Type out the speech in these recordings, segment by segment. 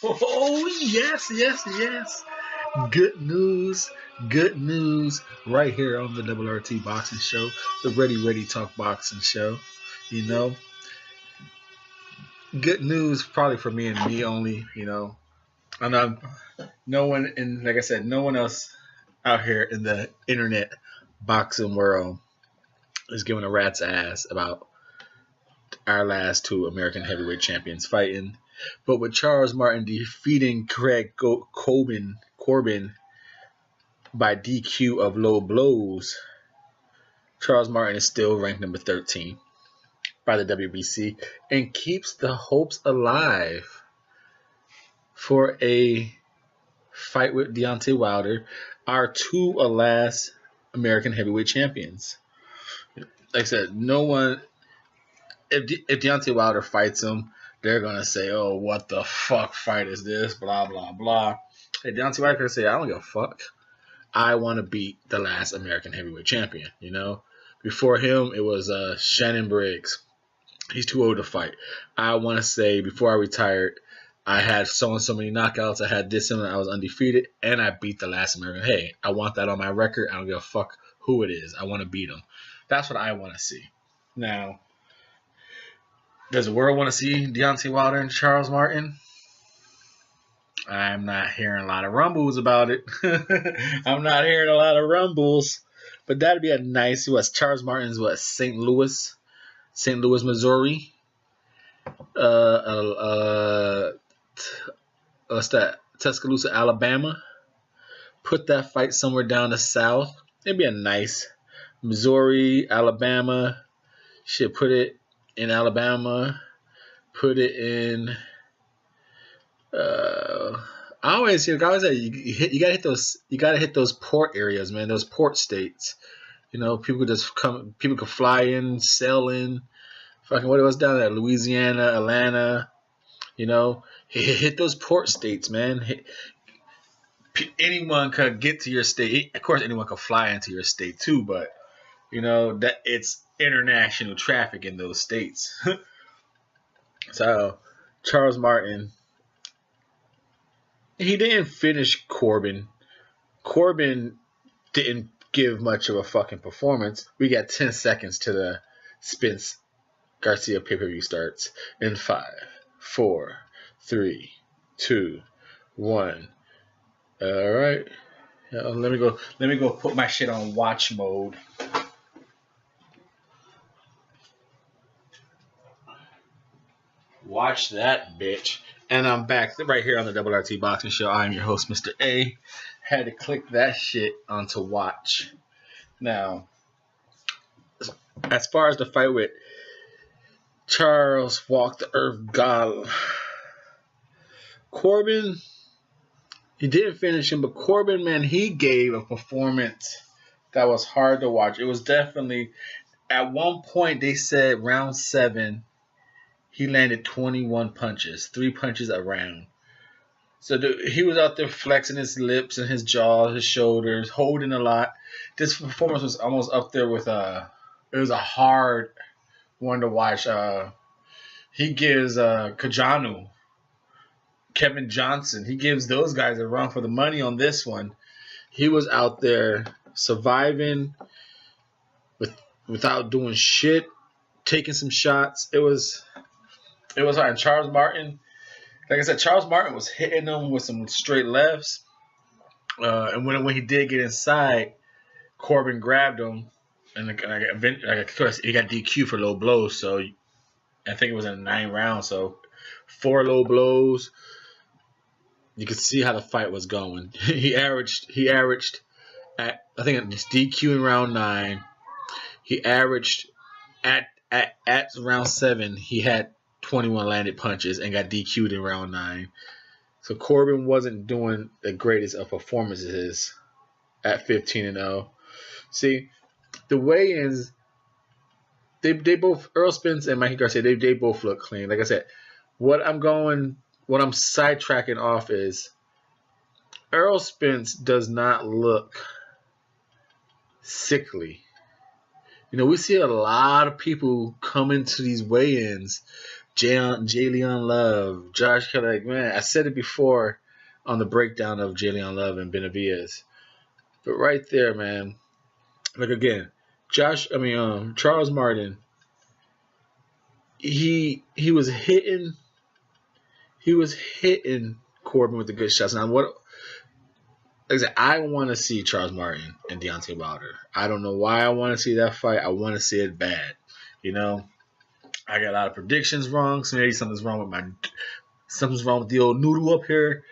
Oh, yes, yes, yes. Good news. Good news right here on the Double RT Boxing Show, the Ready Talk Boxing Show. You know, good news probably for me and me only. I'm not, no one, and like I said, no one else out here in the internet boxing world is giving a rat's ass about our last two American heavyweight champions fighting. But with Charles Martin defeating Corben by DQ of low blows, Charles Martin is still ranked number 13 by the WBC and keeps the hopes alive for a fight with Deontay Wilder, our two last American heavyweight champions. Like I said, no one. If Deontay Wilder fights him, they're gonna say, "Oh, what the fuck fight is this?" Blah blah blah. Hey, Deontay Wilder can say, "I don't give a fuck. I want to beat the last American heavyweight champion." Before him, it was Shannon Briggs. He's too old to fight. I want to say before I retired, I had so and so many knockouts. I had this and I was undefeated, and I beat the last American. Hey, I want that on my record. I don't give a fuck who it is. I want to beat him. That's what I want to see. Now, does the world want to see Deontay Wilder and Charles Martin? I'm not hearing a lot of rumbles about it. I'm not hearing a lot of rumbles. But that'd be a nice. Charles Martin's St. Louis, Missouri. What's that? Tuscaloosa, Alabama. Put that fight somewhere down the south. It'd be a nice Missouri, Alabama. Shit, put it in Alabama. Put it in. I always say you gotta hit those. You gotta hit those port areas, man. Those port states. People could just come. People could fly in, sail in. Fucking what it was down there, Louisiana, Atlanta. Hit those port states, man. Anyone could get to your state. Of course, anyone could fly into your state too, but that it's international traffic in those states. So, Charles Martin, he didn't finish Corben. Corben didn't give much of a fucking performance. We got 10 seconds to the Spence Garcia pay-per-view starts in 5, 4, 3, 2, 1. All right. Let me go put my shit on watch mode. Watch that, bitch. And I'm back right here on the Double RT Boxing Show. I'm your host, Mr.A. Had to click that shit onto watch. Now, as far as the fight with Charles Walk the Earth God, Corben, he didn't finish him, but Corben, man, he gave a performance that was hard to watch. It was definitely, at one point they said round 7, he landed 21 punches, 3 punches a round. So he was out there flexing his lips and his jaw, his shoulders, holding a lot. This performance was almost up there with it was a hard one to watch. He gives Kajanu, Kevin Johnson, he gives those guys a run for the money on this one. He was out there surviving without doing shit, taking some shots. It was hard. And Charles Martin, like I said, Charles Martin was hitting him with some straight lefts. And when he did get inside, Corben grabbed him, and of course he got DQ for low blows. So I think it was in 9 rounds. So 4 low blows. You could see how the fight was going. He averaged at, I think it's DQ in round 9. He averaged at round 7. He had 21 landed punches and got DQ'd in round 9. So Corben wasn't doing the greatest of performances at 15-0. See, the weigh-ins, they both, Earl Spence and Mikey Garcia, they both look clean. Like I said, what I'm sidetracking off is Earl Spence does not look sickly. We see a lot of people come into these weigh-ins Jalen Love, Josh Kelly. Like, man, I said it before on the breakdown of Jalen Love and Benavidez. But right there, man. Like again, Charles Martin. He was hitting Corben with the good shots. Now what? Like I said, I want to see Charles Martin and Deontay Wilder. I don't know why I want to see that fight. I want to see it bad. You know, I got a lot of predictions wrong. So maybe something's wrong with the old noodle up here.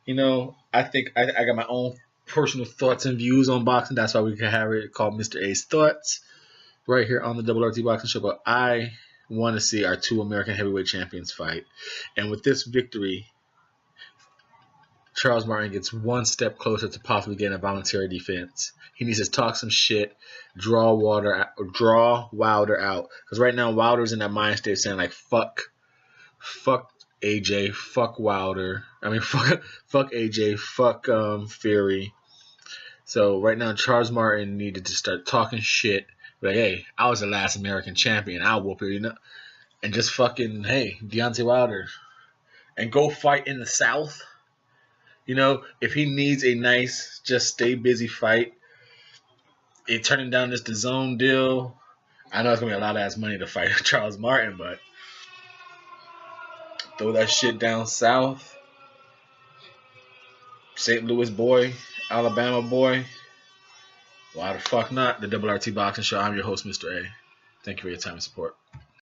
You know, I think I got my own personal thoughts and views on boxing. That's why we can have it called Mr. A's Thoughts right here on the Double RT Boxing Show. But I want to see our two American heavyweight champions fight. And with this victory, Charles Martin gets one step closer to possibly getting a voluntary defense. He needs to talk some shit, draw Wilder out. Because right now Wilder's in that mind state saying like fuck AJ, fuck Wilder. I mean fuck AJ, fuck Fury. So right now Charles Martin needed to start talking shit. Like, hey, I was the last American champion. I'll whoop her, you know? And just fucking, hey, Deontay Wilder. And go fight in the South. You know, if he needs a nice, just stay busy fight, turning down this DAZN deal, I know it's going to be a lot of ass money to fight Charles Martin, but throw that shit down south. St. Louis boy, Alabama boy. Why the fuck not? The Double RT Boxing Show. I'm your host, Mr. A. Thank you for your time and support.